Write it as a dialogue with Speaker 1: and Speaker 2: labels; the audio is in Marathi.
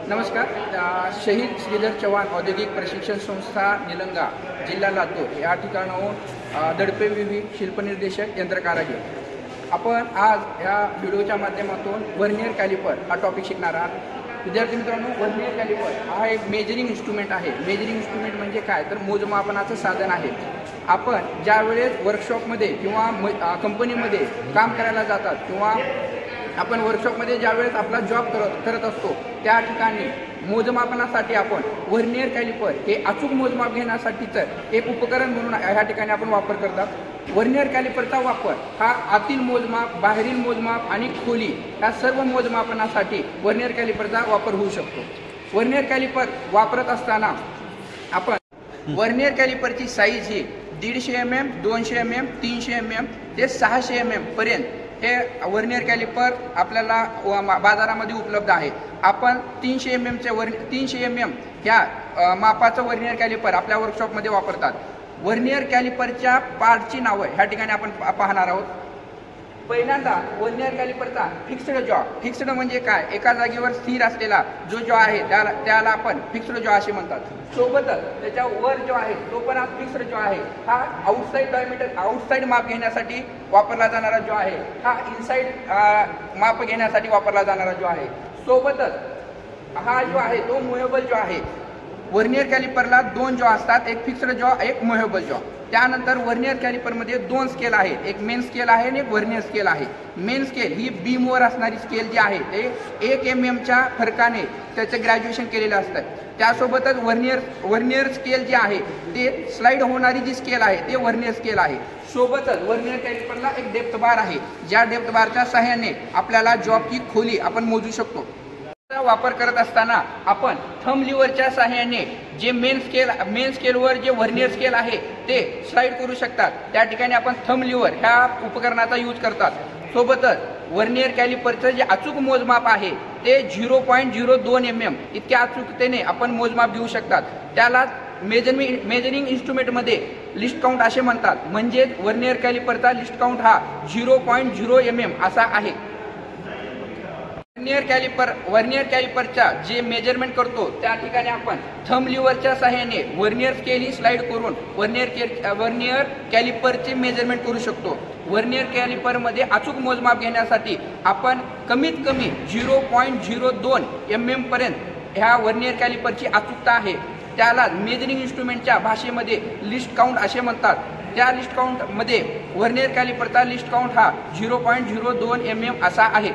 Speaker 1: नमस्कार. शहीद श्रीधर चव्हाण औद्योगिक प्रशिक्षण संस्था निलंगा, जिल्हा लातूर या ठिकाणाहून दडपे विविध शिल्पनिर्देशक यंत्रकारागीर. आपण आज या व्हिडिओच्या माध्यमातून व्हर्नियर कॅलिपर हा टॉपिक शिकणार आहात. विद्यार्थी मित्रांनो, व्हर्नियर कॅलिपर हा एक मेजरिंग इन्स्ट्रुमेंट आहे. मेजरिंग इन्स्ट्रुमेंट म्हणजे काय, तर मोजमापनाचं साधन आहे. आपण ज्यावेळेस वर्कशॉपमध्ये किंवा कंपनीमध्ये काम करायला जातात किंवा आपण वर्कशॉपमध्ये ज्यावेळेस आपला जॉब करत असतो त्या ठिकाणी मोजमापनासाठी आपण व्हर्नियर कॅलिपर हे अचूक मोजमाप घेण्यासाठीचं एक उपकरण म्हणून ह्या ठिकाणी आपण वापर करतात. व्हर्नियर कॅलिपरचा वापर हा आतील मोजमाप, बाहेरील मोजमाप आणि खोली या सर्व मोजमापनासाठी व्हर्नियर कॅलिपरचा वापर होऊ शकतो. व्हर्नियर कॅलिपर वापरत असताना आपण व्हर्नियर कॅलिपरची साईज ही 150 mm, 200 mm, 300 mm ते 600 mm पर्यंत हे व्हर्नियर कॅलिपर आपल्याला बाजारामध्ये उपलब्ध आहे. आपण 300 mm ह्या मापाचं व्हर्नियर कॅलिपर आपल्या वर्कशॉपमध्ये वापरतात. व्हर्नियर कॅलिपरच्या पार्टची नावं ह्या ठिकाणी आपण पाहणार आहोत. पहिल्यांदा व्हर्नियर कॅलिपरचा फिक्स्ड म्हणजे काय, एका जागेवर स्थिर असलेला जो जॉ आहे त्याला आपण फिक्स्ड जॉ असे म्हणतात. सोबतच त्याच्या वर जो आहे तो पण फिक्स्ड जॉ आहे. हा आउटसाईड माप घेण्यासाठी वापरला जाणारा जॉ आहे. हा इनसाईड माप घेण्यासाठी वापरला जाणारा जॉ आहे. सोबतच हा जो आहे तो मुव्हेबल जॉ आहे. व्हर्नियर कॅलिपरला 2 जॉ असतात, एक फिक्स्ड जॉ, एक मुव्हेबल जॉ. त्यानंतर व्हर्नियर कॅलिपरमध्ये 2 स्केल आहेत, एक मेन स्केल आहे आणि एक व्हर्नियर स्केल आहे. मेन स्केल ही बीमवर असणारी स्केल जी आहे ते 1 mm फरकाने त्याचं ग्रॅज्युएशन केलेलं असतं. त्यासोबतच व्हर्नियर स्केल जे आहे ते स्लाइड होणारी जी स्केल आहे ते व्हर्नियर स्केल आहे. सोबतच व्हर्नियर कॅलिपरला एक डेप्थ बार आहे, ज्या डेप्थ बारच्या सहाय्याने आपल्याला जॉबची खोली आपण मोजू शकतो. वापर करत असताना आपण थंब लिव्हरच्या सहाय्याने जे मेन स्केलवर जे व्हर्नियर स्केल आहे ते स्लाइड करू शकतात. त्या ठिकाणी आपण थंब लिव्हर ह्या उपकरणाचा यूज करतात. सोबतच व्हर्नियर कॅलिपरचं जे अचूक मोजमाप आहे ते 0.02 mm इतक्या अचूकतेने आपण मोजमाप घेऊ शकतात. त्याला मेजरिंग इन्स्ट्रुमेंटमध्ये लिस्ट काउंट असे म्हणतात. म्हणजेच व्हर्नियर कॅलिपरचा लिस्ट काउंट हा 0.0 mm असा आहे. व्हर्नियर कॅलिपरच्या जे मेजरमेंट करतो त्या ठिकाणी आपण थंब लिव्हरच्या सहाय्याने व्हर्नियर स्केल ही स्लाइड करून व्हर्नियर कॅलिपरचे मेजरमेंट करू शकतो. व्हर्नियर कॅलिपरमध्ये अचूक मोजमाप घेण्यासाठी आपण कमीत कमी 0.02 mm पर्यंत ह्या व्हर्नियर कॅलिपरची अचूकता आहे. त्याला मेजरिंग इन्स्ट्रुमेंटच्या भाषेमध्ये लिस्ट काउंट असे म्हणतात. त्या लिस्ट काउंटमध्ये व्हर्नियर कॅलिपरचा लिस्ट काउंट हा 0.02 mm असा आहे.